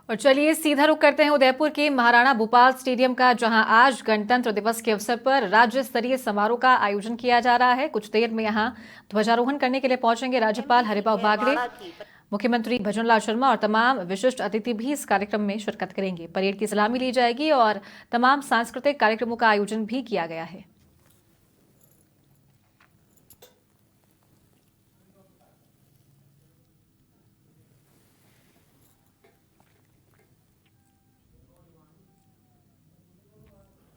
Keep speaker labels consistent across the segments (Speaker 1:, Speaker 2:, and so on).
Speaker 1: और चलिए सीधा रुख करते हैं उदयपुर के महाराणा भूपाल स्टेडियम का, जहां आज गणतंत्र दिवस के अवसर पर राज्य स्तरीय समारोह का आयोजन किया जा रहा है। कुछ देर में यहां ध्वजारोहण करने के लिए पहुंचेंगे राज्यपाल हरिभाऊ बागड़े, मुख्यमंत्री भजनलाल शर्मा और तमाम विशिष्ट अतिथि भी इस कार्यक्रम में शिरकत करेंगे। परेड की सलामी ली जाएगी और तमाम सांस्कृतिक कार्यक्रमों का आयोजन भी किया गया है।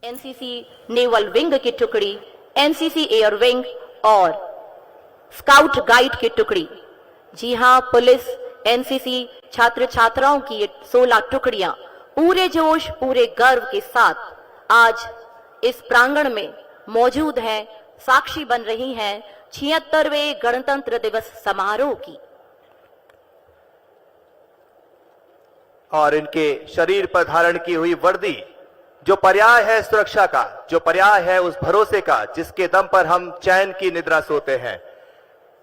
Speaker 2: एनसीसी नेवल विंग की टुकड़ी, एनसीसी एयर विंग और स्काउट गाइड की टुकड़ी। जी हां, पुलिस, एनसीसी छात्र छात्राओं की 16 टुकड़ियां पूरे जोश पूरे गर्व के साथ आज इस प्रांगण में मौजूद हैं, साक्षी बन रही हैं 76वें गणतंत्र दिवस समारोह की।
Speaker 3: और इनके शरीर पर धारण की हुई वर्दी जो पर्याय है सुरक्षा का, जो पर्याय है उस भरोसे का जिसके दम पर हम चैन की निद्रा सोते हैं।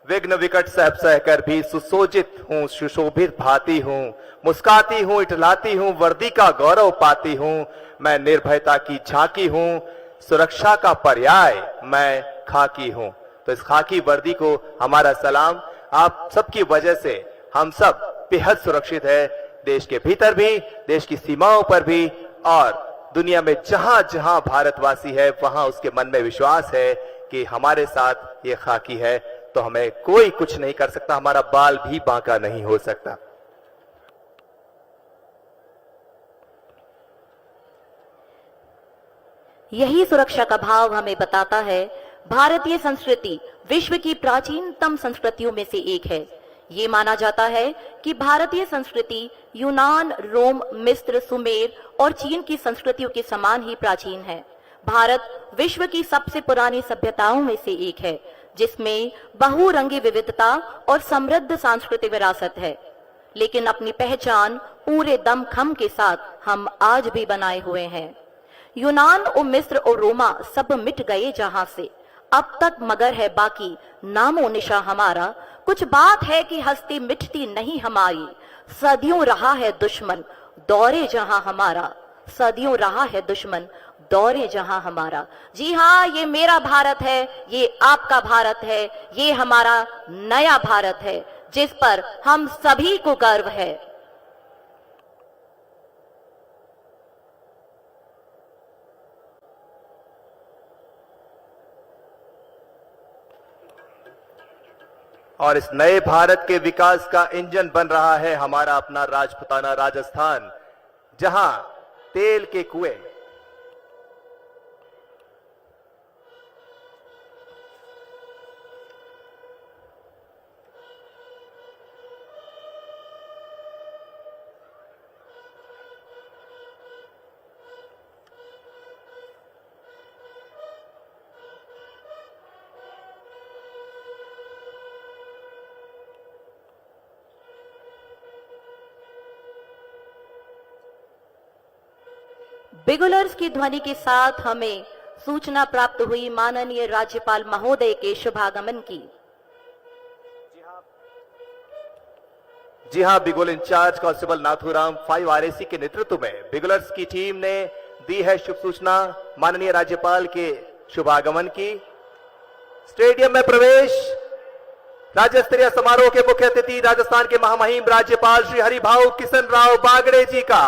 Speaker 3: विघ्न विकट सहब सहकर भी सुसोजित हूं, सुशोभित भाती हूं, मुस्काती हूं, इटलाती हूं, वर्दी का गौरव पाती हूं। मैं निर्भयता की झांकी हूं, सुरक्षा का पर्याय मैं खाकी हूं। तो इस खाकी वर्दी को हमारा सलाम। आप सबकी वजह से हम सब बेहद सुरक्षित है, देश के भीतर भी, देश की सीमाओं पर भी, और दुनिया में जहां जहां भारतवासी है वहां उसके मन में विश्वास है कि हमारे साथ ये खाकी है तो हमें कोई कुछ नहीं कर सकता, हमारा बाल भी बांका नहीं हो सकता।
Speaker 2: यही सुरक्षा का भाव हमें बताता है भारतीय संस्कृति विश्व की प्राचीनतम संस्कृतियों में से एक है। ये माना जाता है कि भारतीय संस्कृति यूनान, रोम, मिस्र, सुमेर और चीन की संस्कृतियों के समान ही प्राचीन है। भारत विश्व की सबसे पुरानी सभ्यताओं में से एक है जिसमें बहुरंगी विविधता और समृद्ध सांस्कृतिक विरासत है, लेकिन अपनी पहचान पूरे दमखम के साथ हम आज भी बनाए हुए हैं। यूनान और मिस्र और रोमा सब मिट गए जहां से, अब तक मगर है बाकी नामो निशा हमारा। कुछ बात है कि हस्ती मिटती नहीं हमारी, सदियों रहा है दुश्मन दौरे जहां हमारा, सदियों रहा है दुश्मन दौरे जहां हमारा। जी हां, ये मेरा भारत है, ये आपका भारत है, ये हमारा नया भारत है जिस पर हम सभी को गर्व है।
Speaker 3: और इस नए भारत के विकास का इंजन बन रहा है हमारा अपना राजपुताना राजस्थान, जहां तेल के कुएं,
Speaker 2: बिगुलर्स की ध्वनि के साथ हमें सूचना प्राप्त हुई माननीय राज्यपाल महोदय के शुभागमन की।
Speaker 3: जी हां, बिगुल इंचार्ज कांस्टेबल नाथूराम 5 आरएसी के नेतृत्व में बिगुलर्स की टीम ने दी है शुभ सूचना माननीय राज्यपाल के शुभागमन की। स्टेडियम में प्रवेश राज्य स्तरीय समारोह के मुख्य अतिथि राजस्थान के महामहिम राज्यपाल श्री हरिभाऊ किशन राव बागड़े जी का।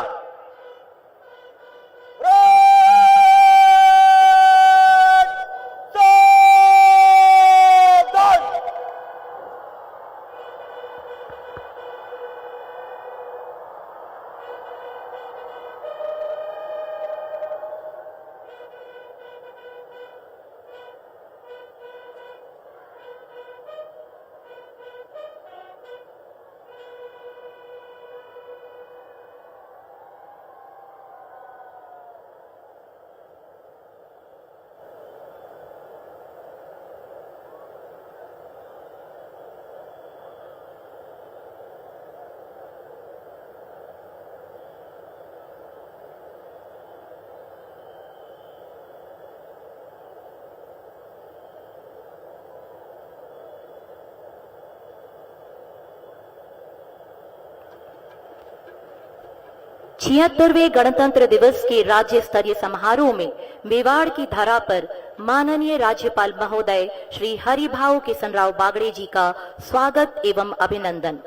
Speaker 2: 76वें गणतंत्र दिवस के राज्य स्तरीय समारोह में मेवाड़ की धरा पर माननीय राज्यपाल महोदय श्री हरिभाऊ किशनराव बागड़े जी का स्वागत एवं अभिनंदन।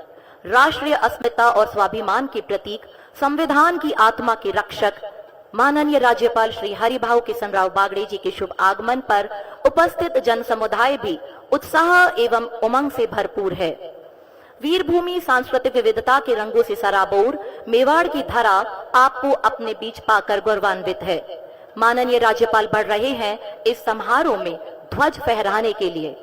Speaker 2: राष्ट्रीय अस्मिता और स्वाभिमान के प्रतीक, संविधान की आत्मा के रक्षक माननीय राज्यपाल श्री हरिभाऊ किशनराव बागड़े जी के शुभ आगमन पर उपस्थित जन समुदाय भी उत्साह एवं उमंग से भरपूर है। वीरभूमि सांस्कृतिक विविधता के रंगों से सराबोर मेवाड़ की धरा आपको अपने बीच पाकर गौरवान्वित है। माननीय राज्यपाल बढ़ रहे हैं इस समारोह में ध्वज फहराने के लिए।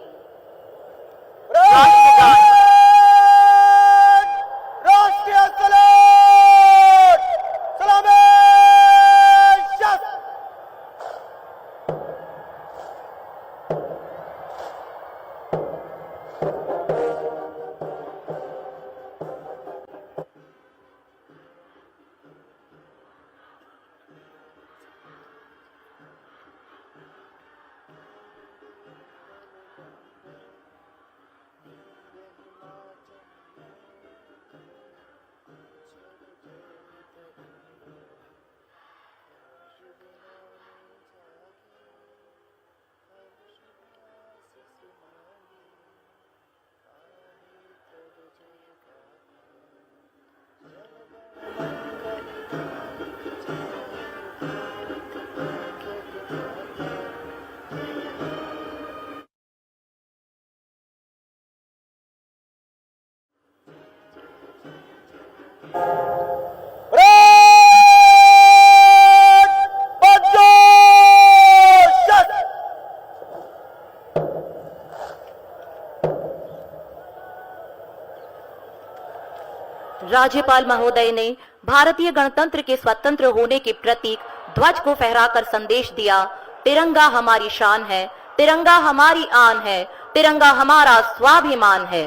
Speaker 2: राज्यपाल महोदय ने भारतीय गणतंत्र के स्वतंत्र होने के प्रतीक ध्वज को फहराकर संदेश दिया। तिरंगा हमारी शान है, तिरंगा हमारी आन है, तिरंगा हमारा स्वाभिमान है।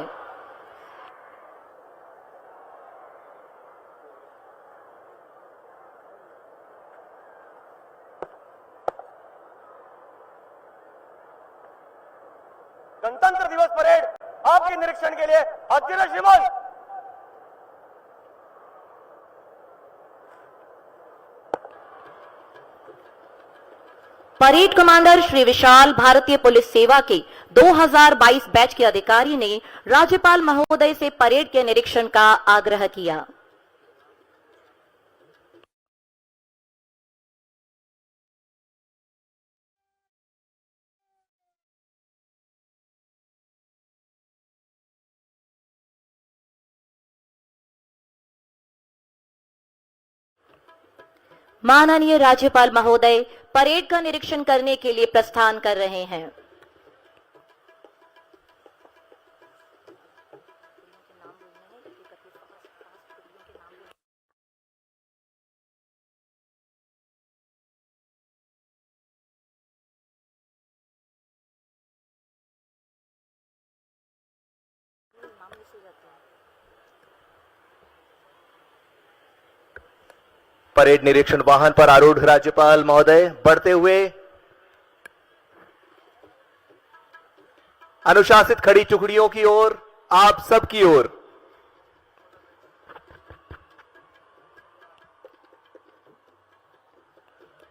Speaker 4: गणतंत्र दिवस परेड आपके निरीक्षण के लिए हाजिर है श्रीमान।
Speaker 2: परेड कमांडर श्री विशाल भारतीय पुलिस सेवा के 2022 बैच के अधिकारी ने राज्यपाल महोदय से परेड के निरीक्षण का आग्रह किया। माननीय राज्यपाल महोदय परेड का निरीक्षण करने के लिए प्रस्थान कर रहे हैं।
Speaker 3: परेड निरीक्षण वाहन पर आरूढ़ राज्यपाल महोदय बढ़ते हुए अनुशासित खड़ी टुकड़ियों की ओर, आप सबकी ओर।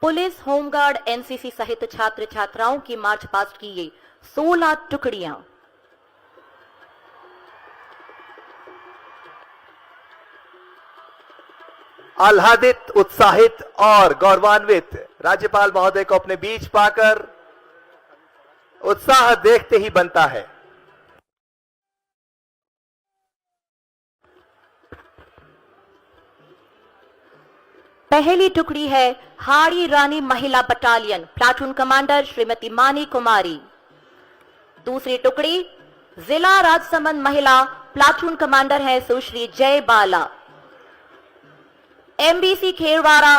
Speaker 2: पुलिस, होमगार्ड, एनसीसी सहित छात्र छात्राओं की मार्च पास्ट की ये 16 टुकड़ियां
Speaker 3: आह्लादित, उत्साहित और गौरवान्वित राज्यपाल महोदय को अपने बीच पाकर उत्साह देखते ही बनता है।
Speaker 2: पहली टुकड़ी है हाड़ी Rani Mahila battalion, platoon commander Shrimati मानी कुमारी। दूसरी टुकड़ी जिला राजसमंद महिला, प्लाटून कमांडर है सुश्री जय बाला। एमबीसी खेरवाड़ा,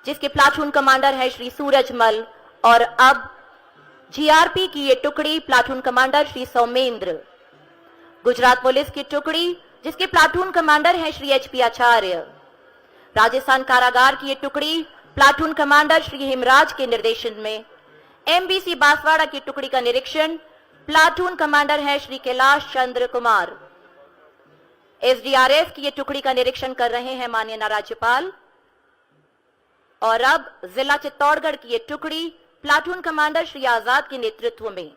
Speaker 2: जिसके प्लाटून कमांडर है श्री सूरजमल। और अब जीआरपी की ये टुकड़ी, platoon commander Shri Saumendra. Gujarat police की टुकड़ी, जिसके प्लाटून कमांडर है श्री एचपी आचार्य। राजस्थान कारागार की ये टुकड़ी, प्लाटून कमांडर श्री हिमराज के निर्देशन में। एमबीसी बांसवाड़ा की टुकड़ी का निरीक्षण प्लाटून कमांडर है श्री कैलाश चंद्र कुमार। एसडीआरएफ की ये टुकड़ी का निरीक्षण कर रहे हैं माननीय राज्यपाल। और अब जिला चित्तौड़गढ़ की ये टुकड़ी प्लाटून कमांडर श्री आजाद के नेतृत्व में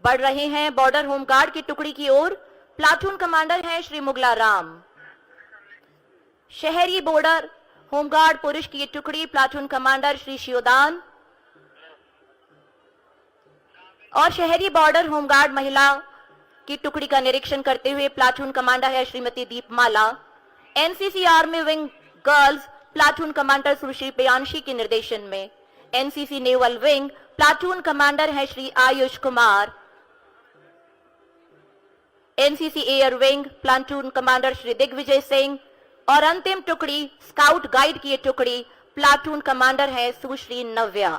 Speaker 2: बढ़ रहे हैं बॉर्डर होमगार्ड की टुकड़ी की ओर। प्लाटून कमांडर हैं श्री मुगला राम। शहरी बॉर्डर होमगार्ड पुरुष की ये टुकड़ी प्लाटून कमांडर श्री शिवदान और शहरी बॉर्डर होमगार्ड महिला की टुकड़ी का निरीक्षण करते हुए प्लाटून कमांडर है Shrimati Deepmala. NCC army wing girls platoon commander Sushri Priyanshi के निर्देशन में NCC naval wing platoon commander है Shri Ayush Kumar. NCC air wing platoon commander Shri Digvijay Singh और अंतिम टुकड़ी स्काउट गाइड की ये टुकड़ी प्लाटून कमांडर है सुश्री नव्या।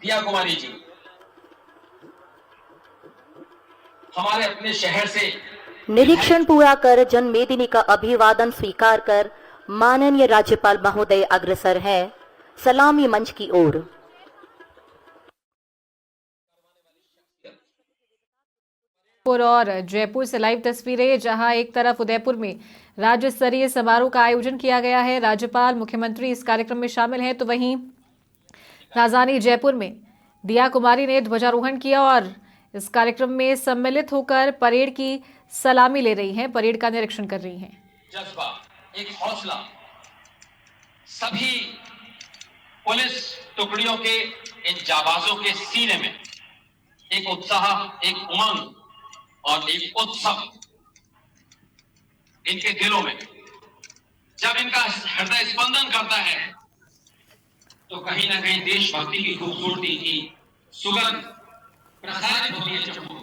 Speaker 5: दिया कुमारी जी हमारे अपने शहर से
Speaker 2: निरीक्षण पूरा कर जनमेदिनी का अभिवादन स्वीकार कर माननीय राज्यपाल महोदय अग्रसर हैं सलामी मंच की ओर।
Speaker 1: और जयपुर से लाइव तस्वीरें, जहां एक तरफ उदयपुर में राज्य स्तरीय समारोह का आयोजन किया गया है, राज्यपाल मुख्यमंत्री इस कार्यक्रम में शामिल हैं, तो वहीं राजधानी जयपुर में दिया कुमारी ने ध्वजारोहण किया और इस कार्यक्रम में सम्मिलित होकर परेड की सलामी ले रही हैं, परेड का निरीक्षण कर रही हैं।
Speaker 5: जज्बा, एक हौसला सभी पुलिस टुकड़ियों के इन जाबाजों के सीने में, एक उत्साह, एक उमंग और एक उत्सव इनके दिलों में जब इनका हृदय स्पंदन करता है तो कहीं ना कहीं देशभक्ति की खूबसूरती की सुगंध प्रसारित होती है चमू।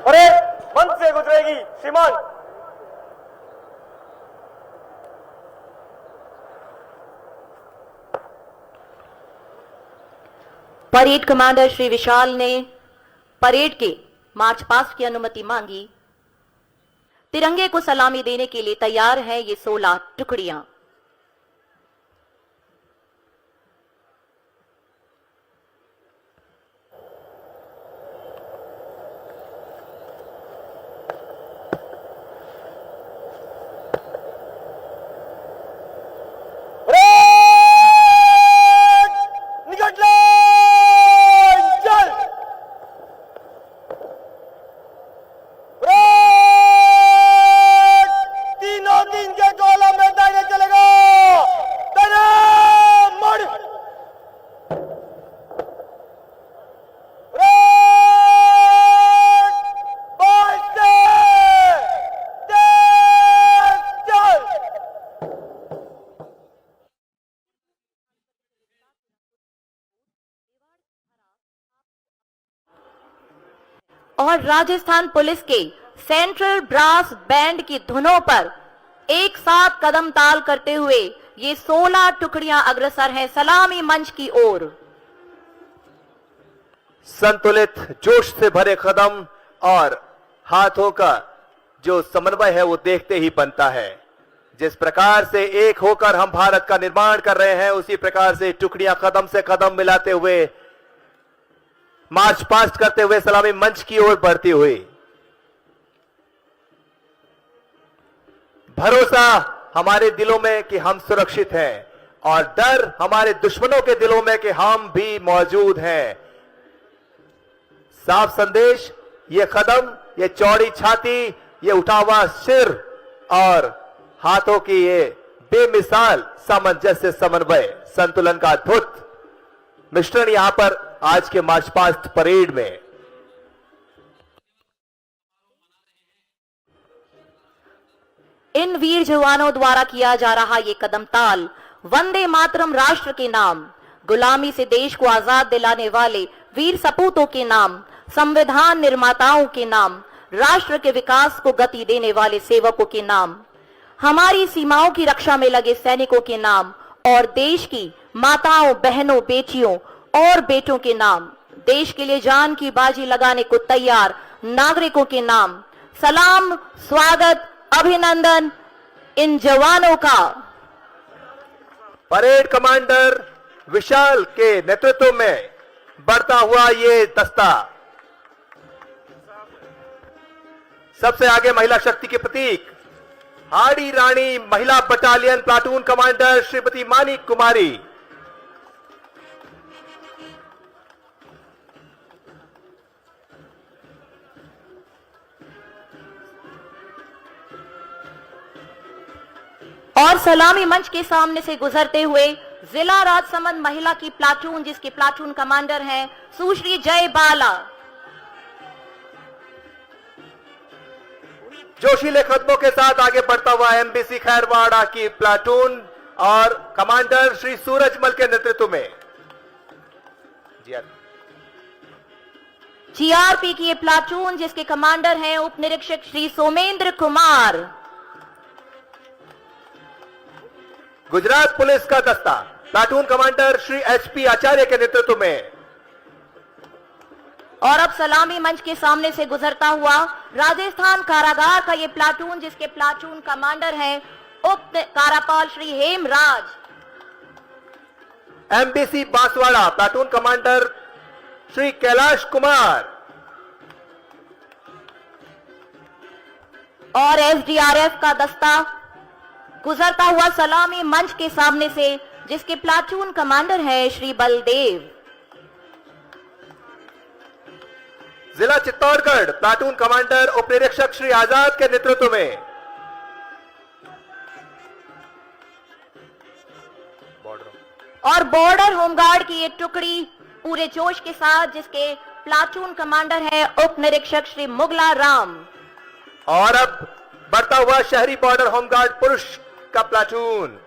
Speaker 4: अरे मंच से गुजरेगी श्रीमान।
Speaker 2: परेड कमांडर श्री विशाल ने परेड के मार्च पास्ट की अनुमति मांगी। तिरंगे को सलामी देने के लिए तैयार है ये 16 टुकड़ियां। और राजस्थान पुलिस के सेंट्रल ब्रास बैंड की धुनों पर एक साथ कदम ताल करते हुए ये 16 टुकड़ियां अग्रसर हैं सलामी मंच की ओर।
Speaker 3: संतुलित जोश से भरे कदम और हाथों का जो समन्वय है वो देखते ही बनता है। जिस प्रकार से एक होकर हम भारत का निर्माण कर रहे हैं, उसी प्रकार से टुकड़ियां कदम से कदम मिलाते हुए, मार्च पास्ट करते हुए सलामी मंच की ओर बढ़ती हुई। भरोसा हमारे दिलों में कि हम सुरक्षित हैं और डर हमारे दुश्मनों के दिलों में कि हम भी मौजूद हैं। साफ संदेश, ये कदम, ये चौड़ी छाती, ये उठा हुआ सिर और हाथों की ये बेमिसाल सामंजस्य, समन्वय, संतुलन का अद्भुत मिश्रण यहां पर आज के मार्च पास्ट परेड में।
Speaker 2: इन वीर जवानों द्वारा किया जा रहा ये कदम ताल वंदे मातरम राष्ट्र के नाम, गुलामी से देश को आजाद दिलाने वाले वीर सपूतों के नाम, संविधान निर्माताओं के नाम, राष्ट्र के विकास को गति देने वाले सेवकों के नाम, हमारी सीमाओं की रक्षा में लगे सैनिकों के नाम और देश की माताओं, बहनों, बेटियों और बेटों के नाम, देश के लिए जान की बाजी लगाने को तैयार नागरिकों के नाम सलाम, स्वागत, अभिनंदन इन जवानों का।
Speaker 3: परेड कमांडर विशाल के नेतृत्व में बढ़ता हुआ ये दस्ता सबसे आगे महिला शक्ति के प्रतीक Hadi Rani Mahila battalion platoon commander Shrimati Manik Kumari,
Speaker 2: और सलामी मंच के सामने से गुजरते हुए जिला राजसमंद महिला की प्लाटून, जिसके प्लाटून कमांडर हैं सुश्री जय बाला।
Speaker 3: जोशीले कदमों के साथ आगे बढ़ता हुआ एमबीसी खैरवाड़ा की प्लाटून और कमांडर श्री सूरजमल के नेतृत्व में
Speaker 2: जीआरपी की ये प्लाटून, जिसके कमांडर हैं उप निरीक्षक श्री सोमेंद्र कुमार।
Speaker 3: गुजरात पुलिस का दस्ता प्लाटून कमांडर श्री एचपी आचार्य के नेतृत्व में।
Speaker 2: और अब सलामी मंच के सामने से गुजरता हुआ राजस्थान कारागार का ये प्लाटून, जिसके प्लाटून कमांडर हैं उप कारापाल Shri Hemraj.
Speaker 3: MBC Banswara platoon commander Shri Kailash Kumar
Speaker 2: और एसडीआरएफ का दस्ता गुजरता हुआ सलामी मंच के सामने से, जिसके प्लाटून कमांडर है श्री बलदेव।
Speaker 3: जिला चित्तौड़गढ़ प्लाटून कमांडर उप निरीक्षक श्री आजाद के नेतृत्व में।
Speaker 2: और बॉर्डर होमगार्ड की ये टुकड़ी पूरे जोश के साथ, जिसके प्लाटून कमांडर है उप निरीक्षक श्री मुगला राम।
Speaker 3: और अब बढ़ता हुआ शहरी बॉर्डर होमगार्ड पुरुष का प्लाटून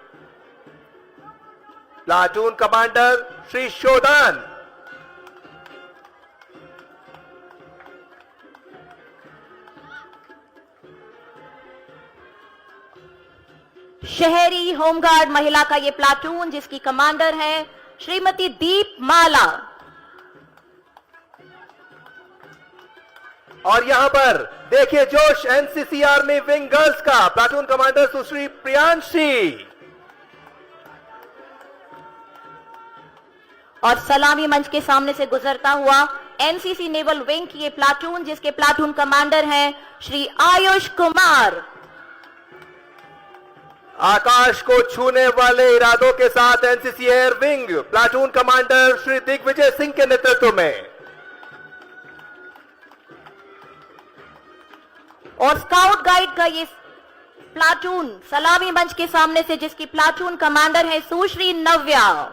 Speaker 3: कमांडर श्री शोधन।
Speaker 2: शहरी होमगार्ड महिला का ये प्लाटून, जिसकी कमांडर है श्रीमती दीप माला।
Speaker 3: और यहां पर देखिए जोश एनसीसी आर्मी विंग गर्ल्स का प्लाटून कमांडर सुश्री प्रियांशी।
Speaker 2: और सलामी मंच के सामने से गुजरता हुआ एनसीसी नेवल विंग की ये प्लाटून, जिसके प्लाटून कमांडर हैं श्री आयुष कुमार।
Speaker 3: आकाश को छूने वाले इरादों के साथ NCC air wing platoon commander Shri Digvijay Singh के नेतृत्व में।
Speaker 2: और स्काउट गाइड का ये प्लाटून सलामी मंच के सामने से, जिसकी प्लाटून कमांडर है सुश्री नव्या।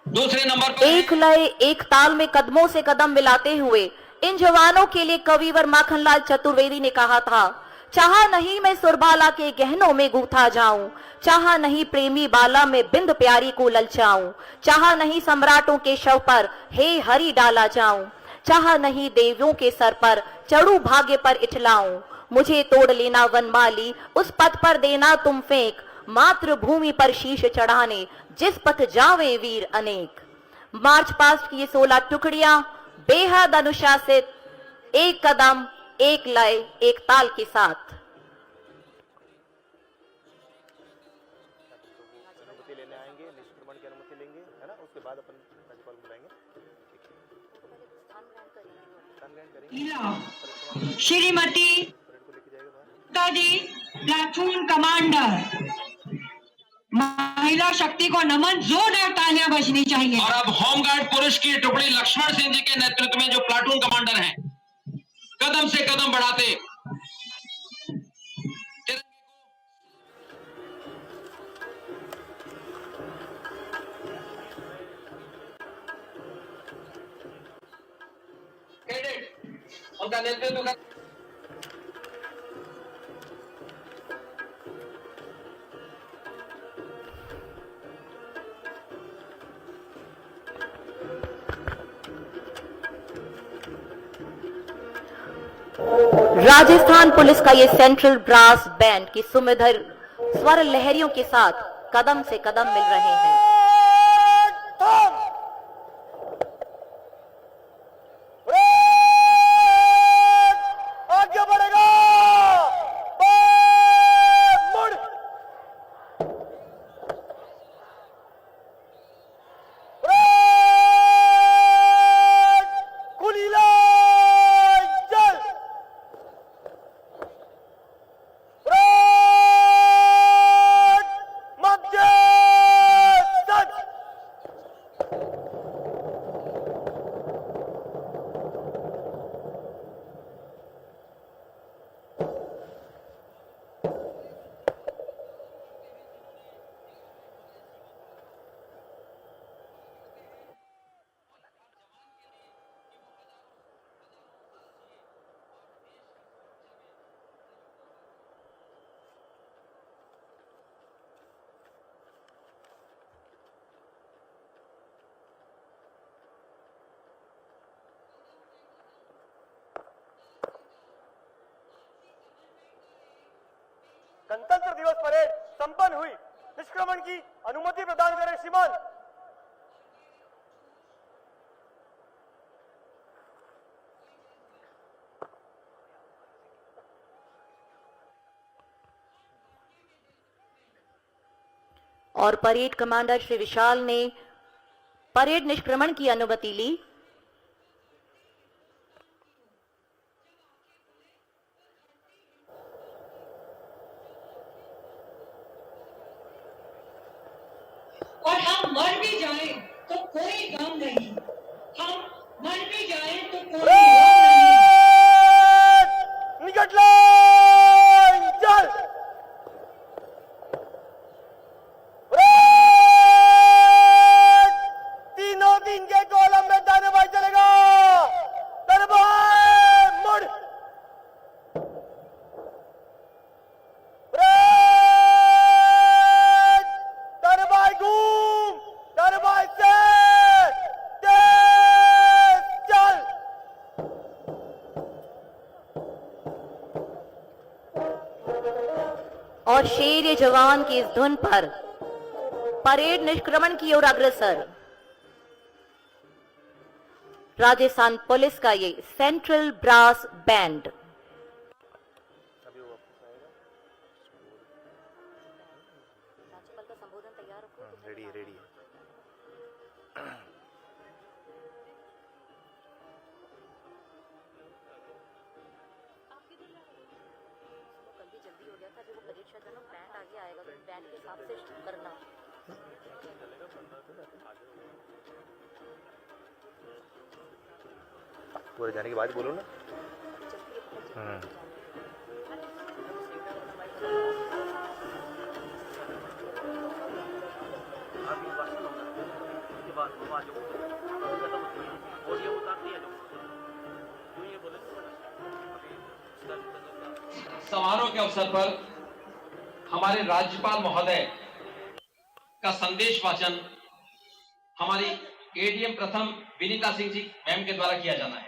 Speaker 5: दूसरे नंबर पर
Speaker 2: एक लय एक ताल में कदमों से कदम मिलाते हुए इन जवानों के लिए कविवर माखनलाल चतुर्वेदी ने कहा था, चाहा नहीं मैं सुरबाला के गहनों में गूथा जाऊं, चाहा नहीं प्रेमी बाला में बिंद प्यारी को ललचाऊं, चाहा नहीं सम्राटों के शव पर हे हरि डाला जाऊं, चाहा नहीं देवियों के सर पर चढ़ू भाग्य पर इठलाऊं, मुझे तोड़ लेना वनमाली उस पथ पर देना तुम फेंक, मातृभूमि पर शीश चढ़ाने जिस पथ जावे वीर अनेक। मार्च पास्ट की ये 16 टुकड़ियां बेहद अनुशासित, एक कदम एक लय एक ताल के साथ।
Speaker 3: अनुमति लेने आएंगे, निष्क्रमण की अनुमति लेंगे, है ना, उसके बाद अपन राज्यपाल बुलाएंगे। स्थान ग्रहण करेंगे।
Speaker 6: श्रीमती जी प्लाटून कमांडर, महिला शक्ति को नमन, जोरदार तालियां बजनी चाहिए।
Speaker 5: और अब होमगार्ड पुरुष की टुकड़ी लक्ष्मण सिंह जी के नेतृत्व में जो प्लाटून कमांडर हैं, कदम से कदम बढ़ाते कैडेट उनका नेतृत्व कर
Speaker 2: राजस्थान पुलिस का ये सेंट्रल ब्रास बैंड की सुमधुर स्वर लहरियों के साथ कदम से कदम मिल रहे हैं।
Speaker 4: आगे बढ़ेगा, मुड़, कुलीला चल, मध्य सच, गणतंत्र दिवस परेड संपन्न हुई। निष्क्रमण की अनुमति प्रदान करें श्रीमान।
Speaker 2: और परेड कमांडर श्री विशाल ने परेड निष्क्रमण की अनुमति ली।
Speaker 6: और हम मर भी जाएं तो कोई गम नहीं, हम मर भी जाएं तो कोई गम नहीं।
Speaker 4: निकट लाइन चल, तीनों दिन के कॉलम में दानेबाज चलेगा, दरबार मुड़, दरबार घूम, दरबार से तेज चल,
Speaker 2: और शेर ए जवान की इस धुन पर परेड निष्क्रमण की ओर अग्रसर राजस्थान पुलिस का ये central brass band.
Speaker 3: Ready ready
Speaker 2: जल्दी हो गया था, जो वो परेड शायद ना बैंड आगे आएगा तो बैंड के हिसाब से करना।
Speaker 3: पूरे जाने के बाद बोलो ना।
Speaker 5: समारोह के अवसर पर हमारे राज्यपाल महोदय का संदेश वाचन हमारी एडीएम प्रथम विनीता सिंह जी मैम के द्वारा किया जाना है।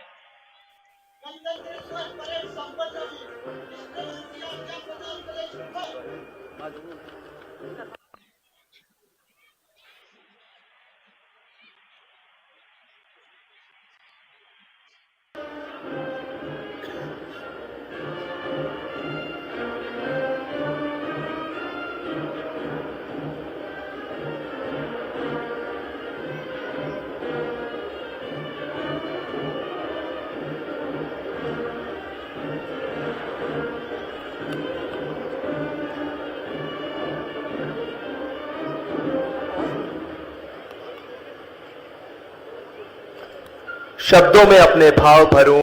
Speaker 3: शब्दों में अपने भाव भरूं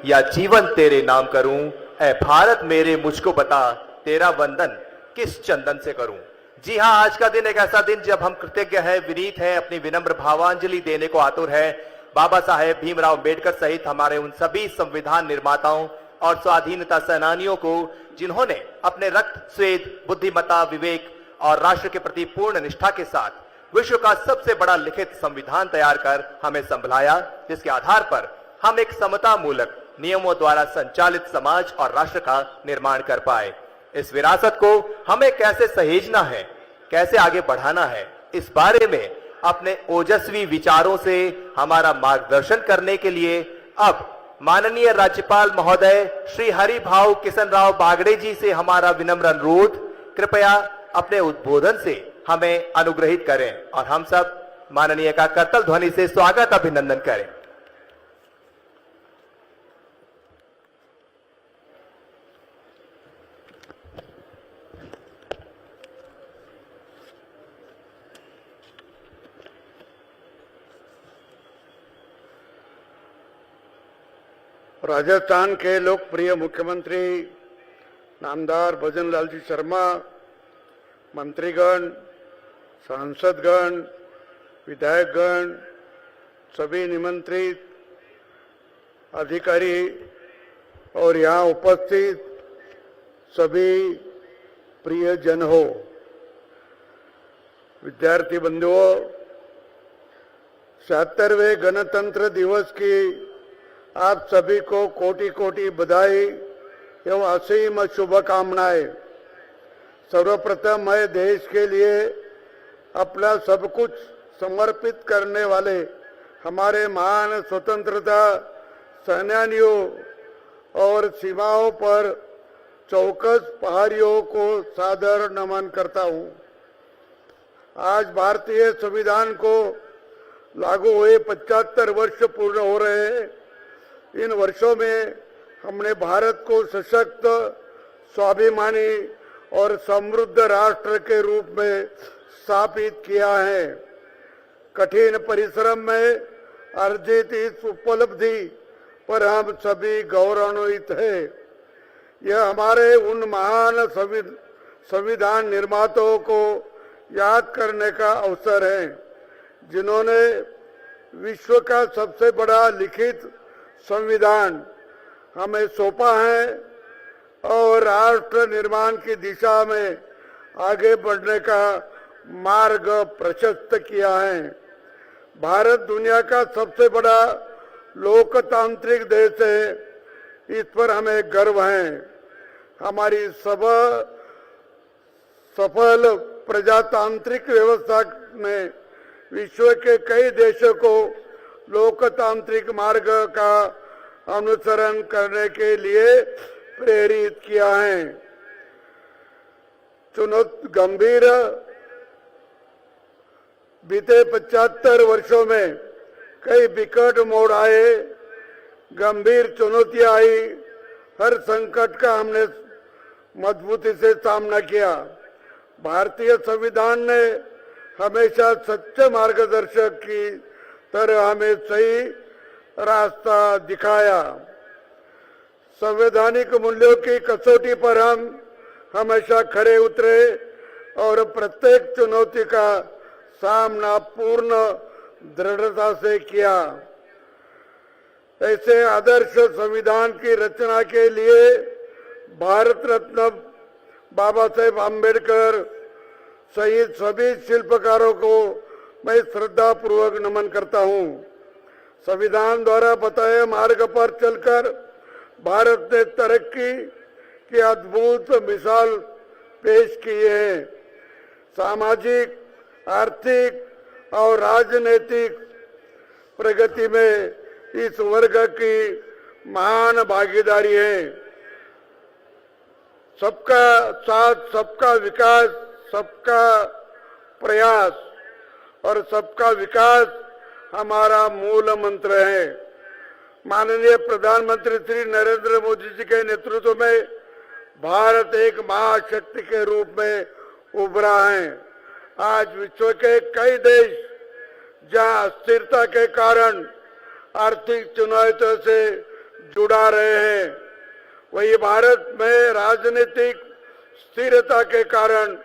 Speaker 3: या जीवन तेरे नाम करूं, ऐ भारत मेरे मुझको बता तेरा वंदन किस चंदन से करूं। जी हां, आज का दिन एक ऐसा दिन जब हम कृतज्ञ हैं, विनीत हैं, अपनी विनम्र भावांजलि देने को आतुर है बाबा साहेब भीमराव अंबेडकर सहित हमारे उन सभी संविधान निर्माताओं और स्वाधीनता सेनानियों को जिन्होंने अपने रक्त, स्वेद, बुद्धिमत्ता, विवेक और राष्ट्र के प्रति पूर्ण निष्ठा के साथ विश्व का सबसे बड़ा लिखित संविधान तैयार कर हमें संभलाया, जिसके आधार पर हम एक समता मूलक नियमों द्वारा संचालित समाज और राष्ट्र का निर्माण कर पाए। इस विरासत को हमें कैसे सहेजना है, कैसे आगे बढ़ाना है, इस बारे में अपने ओजस्वी विचारों से हमारा मार्गदर्शन करने के लिए अब माननीय राज्यपाल महोदय श्री हरिभाऊ किशन राव बागड़े जी से हमारा विनम्र अनुरोध, कृपया अपने उद्बोधन से हमें अनुग्रहित करें और हम सब माननीय का करतल ध्वनि से स्वागत अभिनंदन करें।
Speaker 7: राजस्थान के लोकप्रिय मुख्यमंत्री नामदार भजन लाल जी शर्मा, मंत्रीगण, सांसदगण, विधायकगण, सभी निमंत्रित अधिकारी और यहाँ उपस्थित सभी प्रिय जन हो, विद्यार्थी बंधुओं, 77वें गणतंत्र दिवस की आप सभी को कोटि कोटि बधाई एवं असीम शुभकामनाएं। सर्वप्रथम मैं देश के लिए अपना सब कुछ समर्पित करने वाले हमारे महान स्वतंत्रता सेनानियों और सीमाओं पर चौकस प्रहरियों को सादर नमन करता हूं। आज भारतीय संविधान को लागू हुए 75 वर्ष पूर्ण हो रहे हैं। इन वर्षों में हमने भारत को सशक्त, स्वाभिमानी और समृद्ध राष्ट्र के रूप में स्थापित किया है। कठिन परिश्रम में अर्जित इस उपलब्धि पर हम सभी गौरवान्वित हैं। यह हमारे उन महान संविधान निर्माताओं को याद करने का अवसर है जिन्होंने विश्व का सबसे बड़ा लिखित संविधान हमें सौंपा है और राष्ट्र निर्माण की दिशा में आगे बढ़ने का मार्ग प्रशस्त किया है। भारत दुनिया का सबसे बड़ा लोकतांत्रिक देश है, इस पर हमें गर्व है। हमारी सफल प्रजातांत्रिक व्यवस्था ने विश्व के कई देशों को लोकतांत्रिक मार्ग का अनुसरण करने के लिए प्रेरित किया है। गंभीर बीते 75 वर्षों में कई विकट मोड़ आए, गंभीर चुनौतियां आई, हर संकट का हमने मजबूती से सामना किया। भारतीय संविधान ने हमेशा सच्चे मार्गदर्शक की तरह हमें सही रास्ता दिखाया। संवैधानिक मूल्यों की कसौटी पर हम हमेशा खरे उतरे और प्रत्येक चुनौती का सामना पूर्ण दृढ़ता से किया। ऐसे आदर्श संविधान की रचना के लिए भारत रत्न बाबा साहेब आम्बेडकर सहित सभी शिल्पकारों को मैं श्रद्धा पूर्वक नमन करता हूं। संविधान द्वारा बताए मार्ग पर चलकर भारत ने तरक्की की अद्भुत मिसाल पेश की है। सामाजिक, आर्थिक और राजनीतिक प्रगति में इस वर्ग की महान भागीदारी है। सबका साथ, सबका विकास, सबका प्रयास और सबका विकास हमारा मूल मंत्र है। माननीय प्रधानमंत्री श्री नरेंद्र मोदी जी के नेतृत्व में भारत एक महाशक्ति के रूप में उभरा है। आज विश्व के कई देश जहां अस्थिरता के कारण आर्थिक चुनौतियों से जुड़ा रहे हैं, वही भारत में राजनीतिक स्थिरता के कारण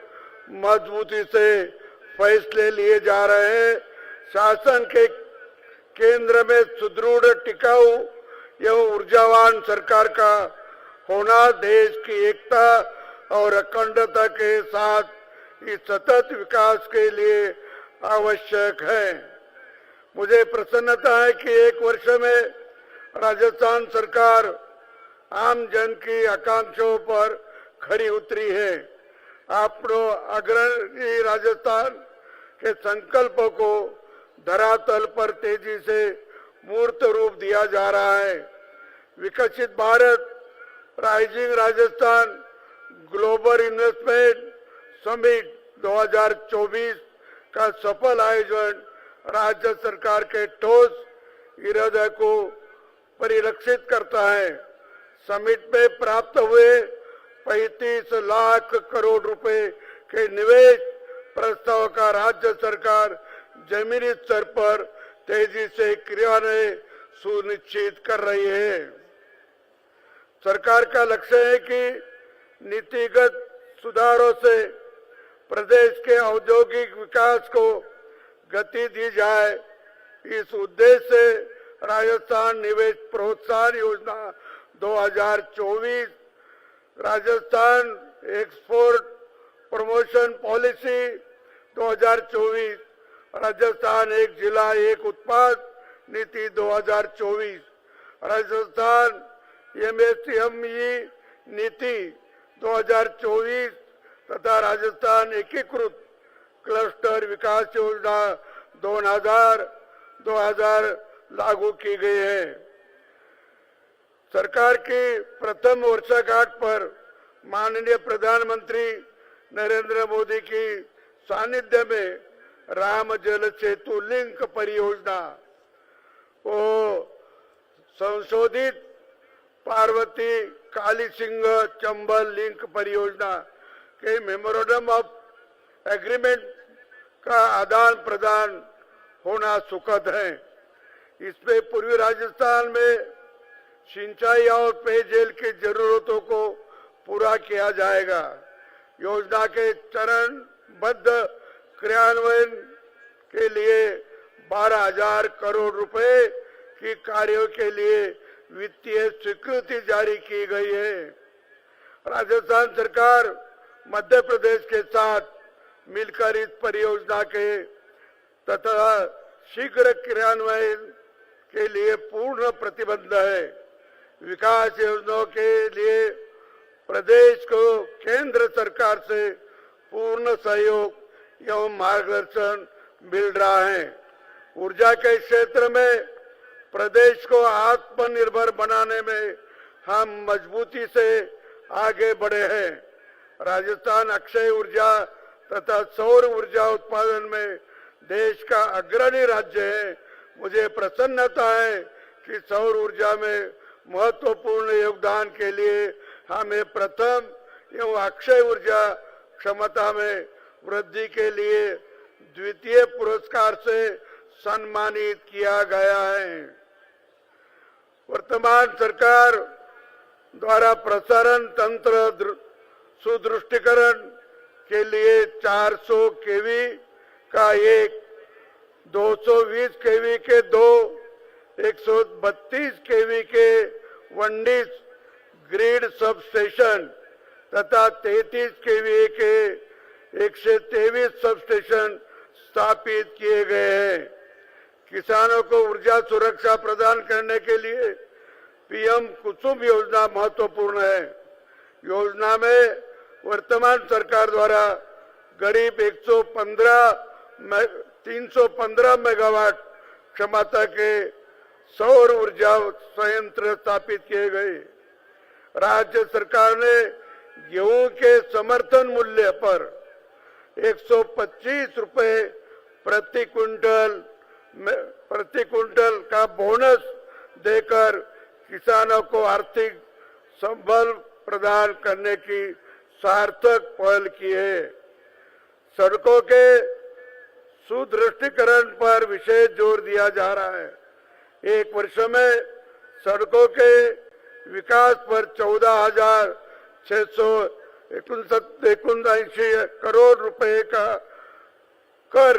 Speaker 7: मजबूती से फैसले लिए जा रहे हैं। शासन के केंद्र में सुदृढ़, टिकाऊ एवं ऊर्जावान सरकार का होना देश की एकता और अखंडता के साथ इस सतत विकास के लिए आवश्यक है। मुझे प्रसन्नता है कि एक वर्ष में राजस्थान सरकार आम जन की आकांक्षाओं पर खरी उतरी है। अपनों अग्रणी राजस्थान के संकल्पों को धरातल पर तेजी से मूर्त रूप दिया जा रहा है। विकसित Bharat, rising Rajasthan global investment summit 2024 का सफल आयोजन राज्य सरकार के ठोस इरादे को परिलक्षित करता है। समिट में प्राप्त हुए 35 लाख करोड़ रुपए के निवेश प्रस्ताव का राज्य सरकार जमीनी स्तर पर तेजी से क्रियान्वयन सुनिश्चित कर रही है। सरकार का लक्ष्य है कि नीतिगत सुधारों से प्रदेश के औद्योगिक विकास को गति दी जाए। इस उद्देश्य से राजस्थान निवेश प्रोत्साहन योजना 2024, Rajasthan export promotion policy 2024, Rajasthan एक जिला एक उत्पाद नीति 2024, राजस्थान एमएसएमई नीति 2024 तथा राजस्थान एकीकृत क्लस्टर विकास योजना 2000 लागू की गई है। सरकार की प्रथम वर्षगांठ पर माननीय प्रधानमंत्री नरेंद्र मोदी की सानिध्य में राम जल सेतु लिंक परियोजना को संशोधित पार्वती काली सिंह चंबल लिंक परियोजना के मेमोरेंडम ऑफ एग्रीमेंट का आदान प्रदान होना सुखद है। इसमें पूर्वी राजस्थान में सिंचाई और पेयजल की जरूरतों को पूरा किया जाएगा। योजना के चरणबद्ध क्रियान्वयन के लिए 12,000 करोड़ रुपए की कार्यों के लिए वित्तीय स्वीकृति जारी की गई है। राजस्थान सरकार मध्य प्रदेश के साथ मिलकर इस परियोजना के तथा शीघ्र क्रियान्वयन के लिए पूर्ण प्रतिबद्ध है। विकास योजनाओं के लिए प्रदेश को केंद्र सरकार से पूर्ण सहयोग एवं मार्गदर्शन मिल रहा है। ऊर्जा के क्षेत्र में प्रदेश को आत्मनिर्भर बनाने में हम मजबूती से आगे बढ़े हैं। राजस्थान अक्षय ऊर्जा तथा सौर ऊर्जा उत्पादन में देश का अग्रणी राज्य है। मुझे प्रसन्नता है कि सौर ऊर्जा में महत्वपूर्ण योगदान के लिए हमें प्रथम एवं अक्षय ऊर्जा क्षमता में वृद्धि के लिए द्वितीय पुरस्कार से सम्मानित किया गया है। वर्तमान सरकार द्वारा प्रसारण तंत्र सुदृढ़ीकरण के लिए 400 केवी का एक, 220 केवी के दो, 132 केवी के 1 ग्रिड सब स्टेशन तथा 33 केवी के 123 सब स्टेशन स्थापित किए गए हैं। किसानों को ऊर्जा सुरक्षा प्रदान करने के लिए पीएम कुसुम योजना महत्वपूर्ण है। योजना में वर्तमान सरकार द्वारा करीब 315 मेगावाट क्षमता के सौर ऊर्जा संयंत्र स्थापित किए गए। राज्य सरकार ने गेहूं के समर्थन मूल्य पर 125 रुपए प्रति क्विंटल का बोनस देकर किसानों को आर्थिक संबल प्रदान करने की सार्थक पहल की है। सड़कों के सुदृढ़ीकरण पर विशेष जोर दिया जा रहा है। एक वर्ष में सड़कों के विकास पर 14,679 करोड़ रुपए का कर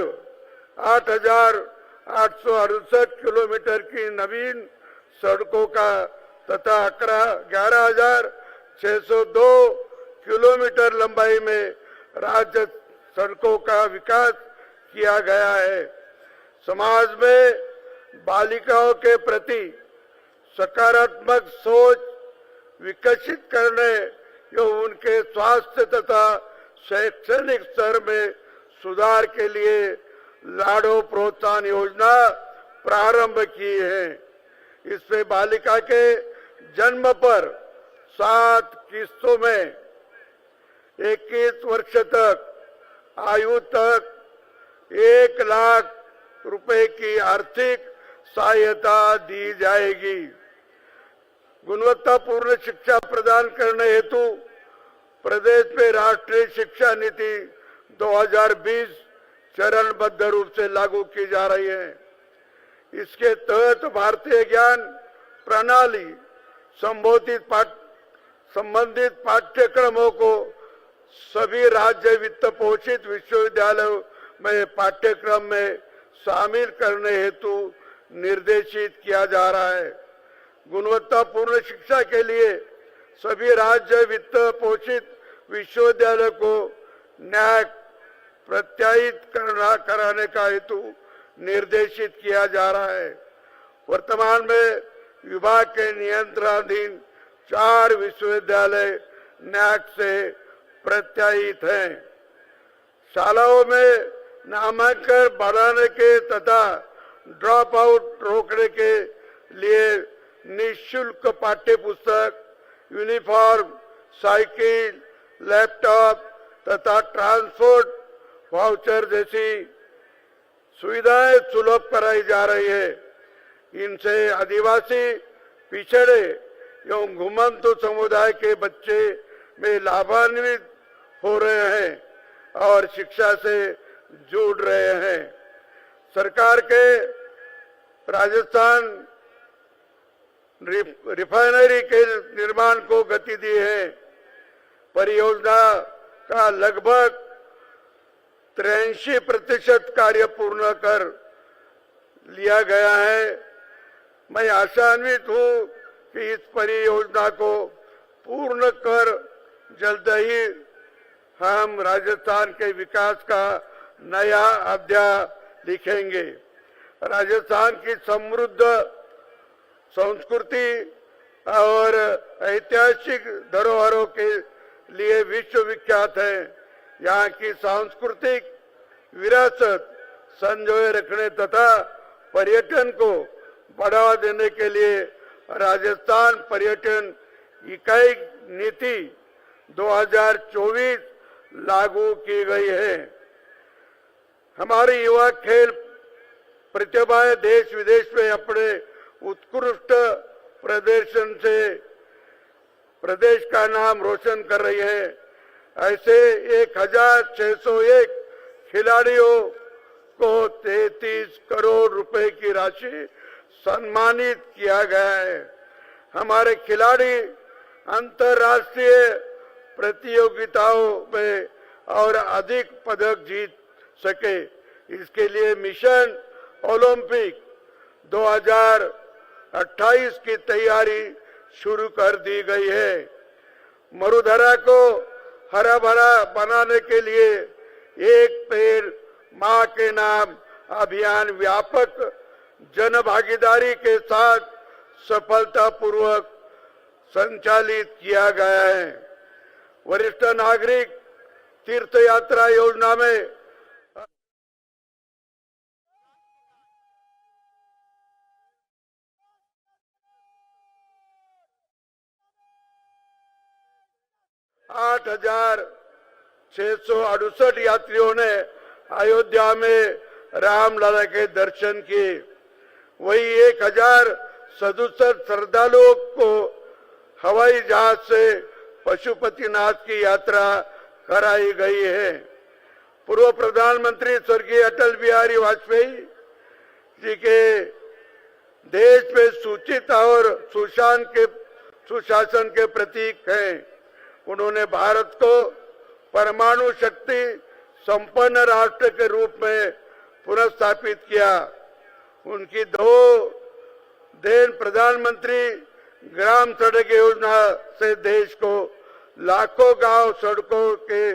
Speaker 7: 8,868 किलोमीटर की नवीन सड़कों का तथा 11,602 किलोमीटर लंबाई में राज्य सड़कों का विकास किया गया है। समाज में बालिकाओं के प्रति सकारात्मक सोच विकसित करने एवं उनके स्वास्थ्य तथा शैक्षणिक स्तर में सुधार के लिए लाडो प्रोत्साहन योजना प्रारंभ की है। इसमें बालिका के जन्म पर 7 किस्तों में 21 वर्ष तक आयु तक 1 लाख रुपए की आर्थिक सहायता दी जाएगी। गुणवत्तापूर्ण शिक्षा प्रदान करने हेतु प्रदेश में राष्ट्रीय शिक्षा नीति 2020 चरणबद्ध रूप से लागू की जा रही है। इसके तहत भारतीय ज्ञान प्रणाली संबंधित पाठ्यक्रमों को सभी राज्य वित्त पोषित विश्वविद्यालयों में पाठ्यक्रम में शामिल करने हेतु निर्देशित किया जा रहा है। गुणवत्तापूर्ण शिक्षा के लिए सभी राज्य वित्त पोषित विश्वविद्यालय को न्याय प्रत्यायित कराने का हेतु निर्देशित किया जा रहा है। वर्तमान में विभाग के नियंत्रणाधीन 4 विश्वविद्यालय न्याक से प्रत्यायित हैं। शालाओं में नामांकन बढ़ाने के तथा ड्रॉप आउट रोकने के लिए निःशुल्क पाठ्य पुस्तक, यूनिफॉर्म, साइकिल, लैपटॉप तथा ट्रांसपोर्ट वाउचर जैसी सुविधाएं सुलभ कराई जा रही है। इनसे आदिवासी, पिछड़े एवं घुमंतु समुदाय के बच्चे में लाभान्वित हो रहे हैं और शिक्षा से जुड़ रहे हैं। सरकार के राजस्थान रिफाइनरी के निर्माण को गति दी है। परियोजना का लगभग 83% कार्य पूर्ण कर लिया गया है। मैं आशान्वित हूं कि इस परियोजना को पूर्ण कर जल्द ही हम राजस्थान के विकास का नया अध्याय लिखेंगे। राजस्थान की समृद्ध संस्कृति और ऐतिहासिक धरोहरों के लिए विश्वविख्यात है। यहाँ की सांस्कृतिक विरासत संजोए रखने तथा पर्यटन को बढ़ावा देने के लिए राजस्थान पर्यटन इकाई नीति 2024 लागू की गई है। हमारे युवा खेल प्रतिभाएं देश विदेश में अपने उत्कृष्ट प्रदर्शन से प्रदेश का नाम रोशन कर रही है। ऐसे 1601 खिलाड़ियों को 33 करोड़ रुपए की राशि सम्मानित किया गया है। हमारे खिलाड़ी अंतर्राष्ट्रीय प्रतियोगिताओं में और अधिक पदक जीत सके, इसके लिए मिशन ओलंपिक 2028 की तैयारी शुरू कर दी गई है। मरुधरा को हरा भरा बनाने के लिए एक पेड़ मां के नाम अभियान व्यापक जन भागीदारी के साथ सफलतापूर्वक संचालित किया गया है। वरिष्ठ नागरिक तीर्थ यात्रा योजना में आठ 8,668 यात्रियों ने अयोध्या में रामलला के दर्शन किए। वही 1,067 श्रद्धालुओं को हवाई जहाज से पशुपतिनाथ की यात्रा कराई गई है। पूर्व प्रधानमंत्री स्वर्गीय अटल बिहारी वाजपेयी जी के देश में सूचित और सुशासन के प्रतीक हैं। उन्होंने भारत को परमाणु शक्ति संपन्न राष्ट्र के रूप में पुनर्स्थापित किया। उनकी 2 देन प्रधानमंत्री ग्राम सड़क योजना से देश को लाखों गांव सड़कों के